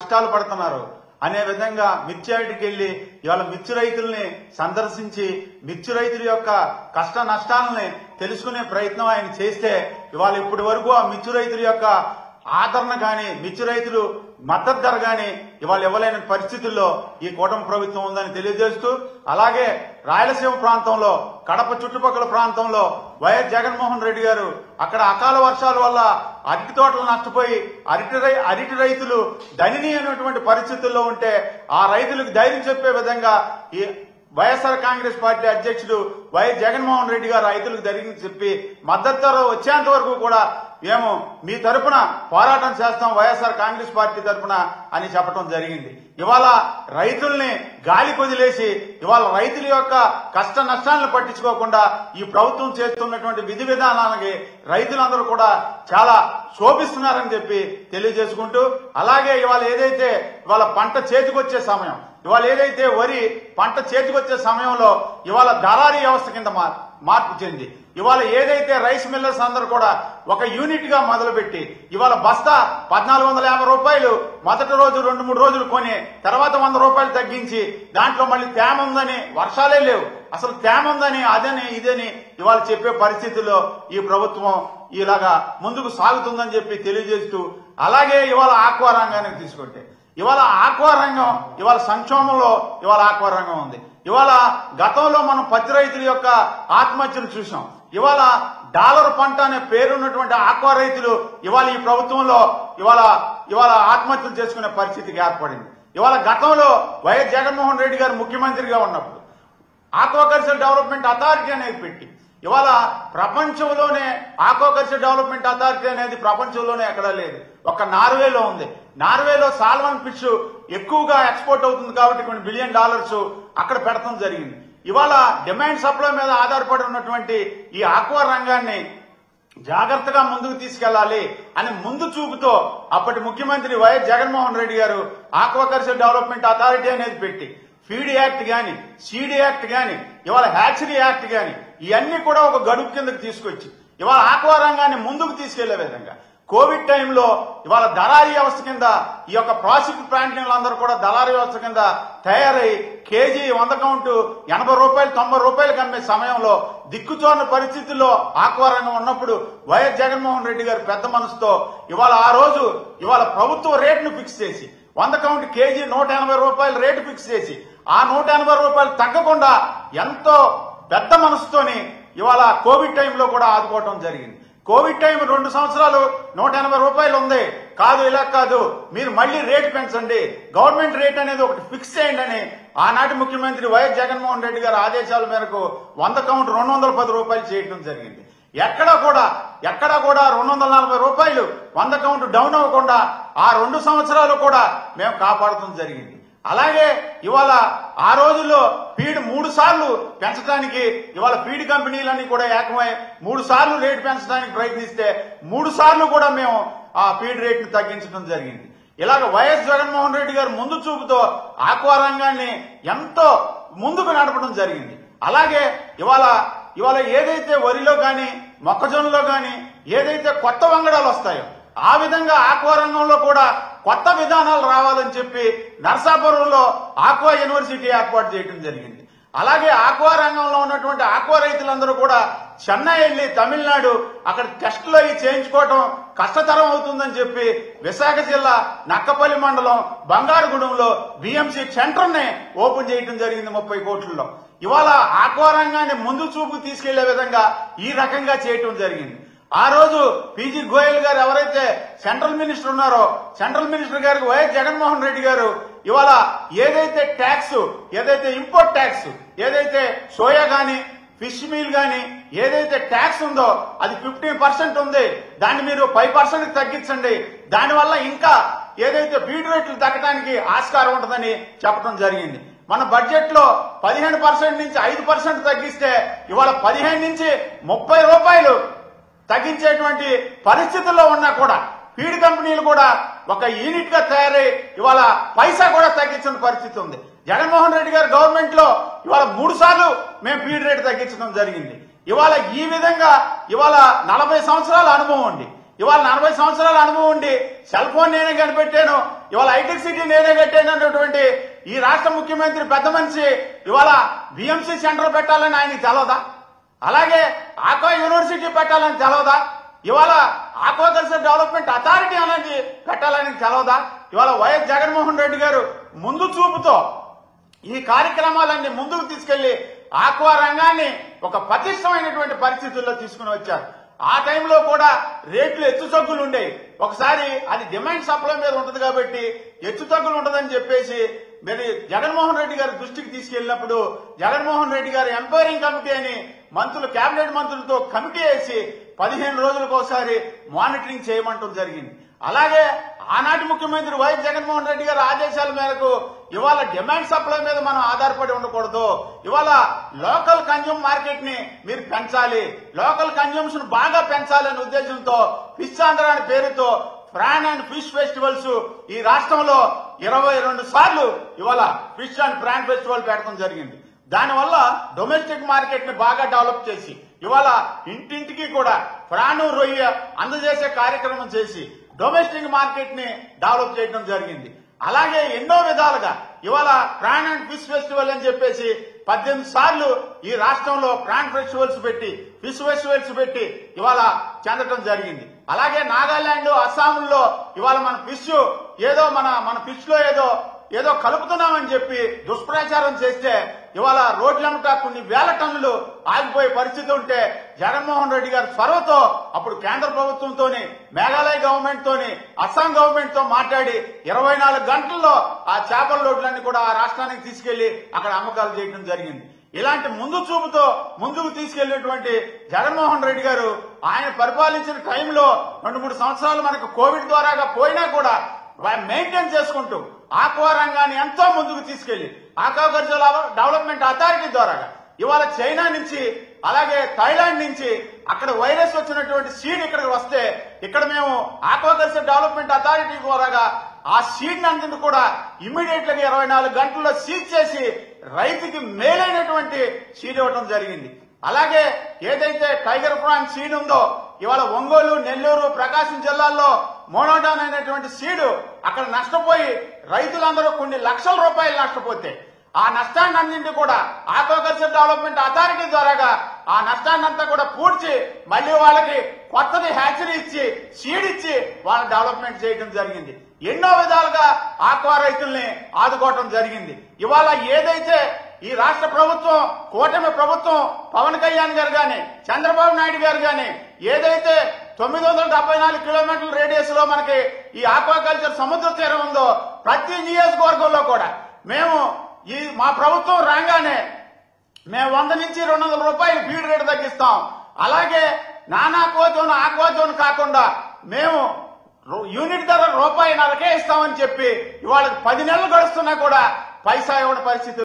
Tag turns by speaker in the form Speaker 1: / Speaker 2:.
Speaker 1: కష్టాలు పడుతున్నారు అనే విధంగా మిర్చి యార్డుకి వెళ్లి ఇవాళ మిర్చి రైతుల్ని సందర్శించి మిర్చి రైతుల యొక్క కష్ట నష్టాలని తెలుసుకునే ప్రయత్నం ఆయన చేస్తే ఇవాళ ఇప్పటి వరకు ఆ మిర్చి రైతుల యొక్క ఆదరణ గాని మిర్చి రైతులు మద్దతు ధర గాని ఇవాళ ఇవ్వలేని పరిస్థితుల్లో ఈ కూటమి ప్రభుత్వం ఉందని తెలియజేస్తూ అలాగే రాయలసీమ ప్రాంతంలో కడప చుట్టుపక్కల ప్రాంతంలో వైఎస్ జగన్మోహన్ రెడ్డి గారు అక్కడ అకాల వర్షాల వల్ల అరటి తోటలు నష్టపోయి అరటి రైతులు దయనీయమైనటువంటి పరిస్థితుల్లో ఉంటే ఆ రైతులకు ధైర్యం చెప్పే విధంగా ఈ వైఎస్ఆర్ కాంగ్రెస్ పార్టీ అధ్యక్షుడు వైఎస్ జగన్మోహన్ రెడ్డి గారు రైతులకు ధైర్యం చెప్పి మద్దతు ధర వచ్చేంత వరకు కూడా మేము మీ తరపున పోరాటం చేస్తాం వైఎస్ఆర్ కాంగ్రెస్ పార్టీ తరపున అని చెప్పడం జరిగింది. ఇవాళ రైతుల్ని గాలి కొదిలేసి ఇవాళ రైతుల యొక్క కష్ట నష్టాలను పట్టించుకోకుండా ఈ ప్రభుత్వం చేస్తున్నటువంటి విధి విధానాలకి రైతులందరూ కూడా చాలా శోభిస్తున్నారని చెప్పి తెలియజేసుకుంటూ అలాగే ఇవాళ ఏదైతే ఇవాళ పంట చేతికొచ్చే సమయం ఇవాళ ఏదైతే వరి పంట చేతికొచ్చే సమయంలో ఇవాళ దళారీ వ్యవస్థ కింద మార్పు చెంది ఇవాళ ఏదైతే రైస్ మిల్లర్స్ అందరూ కూడా ఒక యూనిట్ గా మొదలుపెట్టి ఇవాళ బస్తా 1450 రూపాయలు మొదటి రోజు 2-3 రోజులు కొని తర్వాత 100 రూపాయలు తగ్గించి దాంట్లో మళ్ళీ తేమ ఉందని వర్షాలే లేవు అసలు తేమ ఉందని అదని ఇదని ఇవాళ చెప్పే పరిస్థితుల్లో ఈ ప్రభుత్వం ఇలాగా ముందుకు సాగుతుందని చెప్పి తెలియజేస్తూ అలాగే ఇవాళ ఆక్వా రంగానికి తీసుకుంటే ఇవాళ ఆక్వా రంగం ఇవాళ సంక్షోభంలో ఇవాళ ఆక్వా రంగం ఉంది. ఇవాళ గతంలో మనం పత్తి రైతుల యొక్క ఆత్మహత్యలు చూసాం. ఇవాళ డాలర్ పంట అనే పేరున్నటువంటి ఆక్వా రైతులు ఇవాళ ఈ ప్రభుత్వంలో ఇవాళ ఆత్మహత్యలు చేసుకునే పరిస్థితికి ఏర్పడింది. ఇవాళ గతంలో వైఎస్ జగన్మోహన్ రెడ్డి గారు ముఖ్యమంత్రిగా ఉన్నప్పుడు ఆక్వాకల్చర్ డెవలప్మెంట్ అథారిటీ అనేది పెట్టి ఇవాళ ప్రపంచంలోనే ఆక్వాకల్చర్ డెవలప్మెంట్ అథారిటీ అనేది ప్రపంచంలోనే ఎక్కడా లేదు. ఒక నార్వేలో ఉంది. నార్వేలో సాల్మన్ ఫిష్ ఎక్కువగా ఎక్స్పోర్ట్ అవుతుంది కాబట్టి కొన్ని $1 బిలియన్ అక్కడ పెడతాం జరిగింది. ఇవాళ డిమాండ్ సప్లై మీద ఆధారపడి ఉన్నటువంటి ఈ ఆక్వా రంగాన్ని జాగ్రత్తగా ముందుకు తీసుకెళ్లాలి అని ముందు చూపుతో అప్పటి ముఖ్యమంత్రి వైఎస్ జగన్మోహన్ రెడ్డి గారు ఆక్వాకల్చర్ డెవలప్మెంట్ అథారిటీ అనేది పెట్టి ఫీడ్ యాక్ట్ గాని సీడ్ యాక్ట్ గాని ఇవాళ హ్యాచరీ యాక్ట్ గాని ఇవన్నీ కూడా ఒక గడుపు కిందకు తీసుకొచ్చి ఇవాళ ఆక్వా రంగాన్ని ముందుకు తీసుకెళ్లే విధంగా కోవిడ్ టైంలో ఇవాళ దళారీ వ్యవస్థ కింద ఈ యొక్క ప్రాసిక్యూట్ ప్లాంట్లందరూ కూడా దళారీ వ్యవస్థ కింద తయారై కేజీ 100 కౌంటు 80 రూపాయలు 90 రూపాయలకు అమ్మే సమయంలో దిక్కుచోని పరిస్థితుల్లో ఆక్వా రంగం ఉన్నప్పుడు వైఎస్ జగన్మోహన్ రెడ్డి గారు పెద్ద మనసుతో ఇవాళ ఆ రోజు ఇవాళ ప్రభుత్వ రేటును ఫిక్స్ చేసి 100 కౌంటు కేజీ 180 రూపాయలు రేటు ఫిక్స్ చేసి ఆ 180 రూపాయలు తగ్గకుండా ఎంతో పెద్ద మనసుతోని ఇవాళ కోవిడ్ టైంలో కూడా ఆదుకోవడం జరిగింది. కోవిడ్ టైం 2 సంవత్సరాలు 180 రూపాయలు ఉంది కాదు ఇలా కాదు మీరు మళ్లీ రేటు పెంచండి గవర్నమెంట్ రేట్ అనేది ఒకటి ఫిక్స్ చేయండి అని ఆనాటి ముఖ్యమంత్రి వైఎస్ జగన్మోహన్ రెడ్డి గారి ఆదేశాల మేరకు 100 కౌంట్ 210 రూపాయలు చేయడం జరిగింది. ఎక్కడా కూడా 240 రూపాయలు 100 కౌంట్ డౌన్ అవ్వకుండా ఆ 2 సంవత్సరాలు కూడా మేము కాపాడటం జరిగింది. అలాగే ఇవాళ ఆ రోజుల్లో ఫీడ్ 3 సార్లు పెంచడానికి ఇవాళ ఫీడ్ కంపెనీలన్నీ కూడా ఏకమై 3 సార్లు రేటు పెంచడానికి ప్రయత్నిస్తే 3 సార్లు కూడా మేము ఆ ఫీడ్ రేట్ను తగ్గించడం జరిగింది. ఇలాగ వైఎస్ జగన్మోహన్ రెడ్డి గారు ముందు చూపుతో ఆక్వా రంగాన్ని ఎంతో ముందుకు నడపడం జరిగింది. అలాగే ఇవాళ ఏదైతే వరిలో గాని మొక్కజొన్నలో గాని ఏదైతే కొత్త వంగడాలు వస్తాయో ఆ విధంగా ఆక్వా రంగంలో కూడా కొత్త విధానాలు రావాలని చెప్పి నర్సాపురంలో ఆక్వా యూనివర్సిటీ ఏర్పాటు చేయడం జరిగింది. అలాగే ఆక్వా రంగంలో ఉన్నటువంటి ఆక్వా రైతులందరూ కూడా చెన్నై వెళ్లి తమిళనాడు అక్కడ టెస్టులు అవి చేయించుకోవటం కష్టతరం అవుతుందని చెప్పి విశాఖ జిల్లా నక్కపల్లి మండలం బంగారుగూడెంలో బిఎంసి సెంటర్ ని ఓపెన్ చేయడం జరిగింది 30 కోట్లలో. ఇవాళ ఆక్వా రంగాన్ని ముందు చూపు తీసుకెళ్లే విధంగా ఈ రకంగా చేయటం జరిగింది. ఆ రోజు పీజీ గోయల్ గారు ఎవరైతే సెంట్రల్ మినిస్టర్ ఉన్నారో సెంట్రల్ మినిస్టర్ గారికి వైఎస్ జగన్మోహన్ రెడ్డి గారు ఇవాళ ఏదైతే ట్యాక్స్ ఏదైతే ఇంపోర్ట్ ట్యాక్స్ ఏదైతే సోయా గాని ఫిష్ మీల్ గాని ఏదైతే ట్యాక్స్ ఉందో అది 15% ఉంది దాన్ని మీరు 5% తగ్గించండి దానివల్ల ఇంకా ఏదైతే ఫీడ్ రేట్లు తగ్గడానికి ఆస్కారం ఉంటుందని చెప్పడం జరిగింది. మన బడ్జెట్ లో 15% నుంచి 5% తగ్గిస్తే ఇవాళ 15 నుంచి 30 రూపాయలు తగ్గించేటువంటి పరిస్థితుల్లో ఉన్నా కూడా ఫీడ్ కంపెనీలు కూడా ఒక యూనిట్ గా తయారై ఇవాళ పైసా కూడా తగ్గించిన పరిస్థితి ఉంది. జగన్మోహన్ రెడ్డి గారి గవర్నమెంట్ లో ఇవాళ 3 సార్లు మేము ఫీడ్ రేట్ తగ్గించడం జరిగింది. ఇవాళ ఈ విధంగా ఇవాళ 40 సంవత్సరాల అనుభవం ఉండి ఇవాళ 40 సంవత్సరాల అనుభవం ఉండి సెల్ ఫోన్ నేనే కనిపెట్టాను ఇవాళ హైటెక్ సిటీ నేనే కట్టానన్నటువంటి ఈ రాష్ట్ర ముఖ్యమంత్రి పెద్ద మనిషి ఇవాళ బిఎంసీ సెంటర్ పెట్టాలని ఆయనకి తెలవదా? అలాగే ఆక్వా యూనివర్సిటీ పెట్టాలని తెలవదా? ఇవాళ ఆక్వాకల్చర్ డెవలప్మెంట్ అథారిటీ అనేది పెట్టాలని తెలవదా? ఇవాళ వైఎస్ జగన్మోహన్ రెడ్డి గారు ముందు చూపుతో ఈ కార్యక్రమాలన్నీ ముందుకు తీసుకెళ్లి ఆక్వా రంగాన్ని ఒక పటిష్టమైనటువంటి పరిస్థితుల్లో తీసుకుని వచ్చారు. ఆ టైంలో కూడా రేట్లు హెచ్చుతగ్గులు ఉండేవి. ఒకసారి అది డిమాండ్ సప్లై మీద ఉంటుంది కాబట్టి హెచ్చుతగ్గులు ఉండదని చెప్పేసి మరి జగన్మోహన్ రెడ్డి గారి దృష్టికి తీసుకెళ్లినప్పుడు జగన్మోహన్ రెడ్డి గారి ఎంక్వైరింగ్ కమిటీ అని మంత్రులు, కేబినెట్ మంత్రులతో కమిటీ వేసి 15 రోజులకు ఒకసారి మానిటరింగ్ చేయమంటం జరిగింది. అలాగే ఆనాటి ముఖ్యమంత్రి వైఎస్ జగన్మోహన్ రెడ్డి గారి ఆదేశాల మేరకు ఇవాళ డిమాండ్ సప్లై మీద మనం ఆధారపడి ఉండకూడదు. ఇవాళ లోకల్ కన్జ్యూమ్ మార్కెట్ ని మీరు పెంచాలి, లోకల్ కన్జ్యూమ్షన్ బాగా పెంచాలనే ఉద్దేశంతో ఫిష్ ఆంధ్ర అనే పేరుతో ప్రాన్ అండ్ ఫిష్ ఫెస్టివల్స్ ఈ రాష్ట్రంలో 22 సార్లు ఇవాళ ఫిష్ అండ్ ప్రాన్ ఫెస్టివల్ పెట్టడం జరిగింది. దానివల్ల డొమెస్టిక్ మార్కెట్ ని బాగా డెవలప్ చేసి ఇవాళ ఇంటింటికి కూడా ప్రాణు, రొయ్య అందజేసే కార్యక్రమం చేసి డొమెస్టిక్ మార్కెట్ ని డెవలప్ చేయడం జరిగింది. అలాగే ఎన్నో విధాలుగా ఇవాళ ప్రాన్ అండ్ ఫిష్ ఫెస్టివల్ అని చెప్పేసి 18 సార్లు ఈ రాష్ట్రంలో ప్రాన్ ఫెస్టివల్స్ పెట్టి, ఫిష్ ఫెస్టివల్స్ పెట్టి ఇవాళ చెందడం జరిగింది. అలాగే నాగాలాండ్, అస్సాంలో ఇవాళ మన ఫిష్ ఏదో మన ఫిష్ లో ఏదో కలుపుతున్నామని చెప్పి దుష్ప్రచారం చేస్తే ఇవాళ రోడ్లమ్మట కొన్ని వేల టన్నులు ఆగిపోయే పరిస్థితి ఉంటే జగన్మోహన్ రెడ్డి గారి చొరవతో అప్పుడు కేంద్ర ప్రభుత్వంతోని, మేఘాలయ గవర్నమెంట్ తోని, అస్సాం గవర్నమెంట్ తో మాట్లాడి 24 గంటల్లో ఆ చేపల రోడ్లన్నీ కూడా ఆ రాష్ట్రానికి తీసుకెళ్లి అక్కడ అమ్మకాలు చేయడం జరిగింది. ఇలాంటి ముందు చూపుతో ముందుకు తీసుకెళ్లినటువంటి జగన్మోహన్ రెడ్డి గారు ఆయన పరిపాలించిన టైంలో 2-3 సంవత్సరాలు మనకు కోవిడ్ ద్వారాగా పోయినా కూడా మెయింటైన్ చేసుకుంటూ ఆక్వా రంగాన్ని ఎంతో ముందుకు తీసుకెళ్లి ఆక్వాకల్చర్ డెవలప్మెంట్ అథారిటీ ద్వారా ఇవాళ చైనా నుంచి, అలాగే థాయిలాండ్ నుంచి అక్కడ వైరస్ వచ్చినటువంటి సీడ్ ఇక్కడికి వస్తే ఇక్కడ మేము ఆక్వాకల్చర్ డెవలప్మెంట్ అథారిటీ ద్వారా ఆ సీడ్ అన్నింటిని కూడా ఇమ్మీడియట్ గా 24 గంటల్లో సీజ్ చేసి రైతుకి మేలైనటువంటి సీడ్ ఇవ్వడం జరిగింది. అలాగే ఏదైతే టైగర్ ప్రాన్ సీడ్ ఉందో ఇవాళ ఒంగోలు, నెల్లూరు, ప్రకాశం జిల్లాల్లో మోనోడాన్ అనేటువంటి సీడు అక్కడ నష్టపోయి రైతులందరూ కొన్ని లక్షల రూపాయలు నష్టపోతే ఆ నష్టాన్ని అన్నింటి కూడా ఆక్వాకల్చర్ డెవలప్మెంట్ అథారిటీ ద్వారా ఆ నష్టాన్ని అంతా కూడా పూడ్చి మళ్లీ వాళ్ళకి కొత్తది హ్యాచరీ ఇచ్చి, సీడ్ ఇచ్చి వాళ్ళ డెవలప్మెంట్ చేయడం జరిగింది. ఎన్నో విధాలుగా ఆక్వా రైతుల్ని ఆదుకోవడం జరిగింది. ఇవాళ ఏదైతే ఈ రాష్ట్ర ప్రభుత్వం, కూటమి ప్రభుత్వం, పవన్ కళ్యాణ్ గారు గాని, చంద్రబాబు నాయుడు గారు గాని ఏదైతే 974 కిలోమీటర్ల రేడియస్ లో మనకి ఈ ఆక్వాకల్చర్ సముద్ర తీరం ఉందో ప్రతి నియోజకవర్గంలో కూడా మేము మా ప్రభుత్వం రాగానే మేము 100 నుంచి 200 రూపాయలు ఫీడ్ రేటు తగ్గిస్తాం. అలాగే నాన్ ఆక్వాజోన్, ఆక్వాజోన్ కాకుండా మేము యూనిట్ ధర ₹1.50 ఇస్తామని చెప్పి ఇవాళ 10 నెలలు గడుస్తున్నా కూడా పైసా ఇవ్వని పరిస్థితి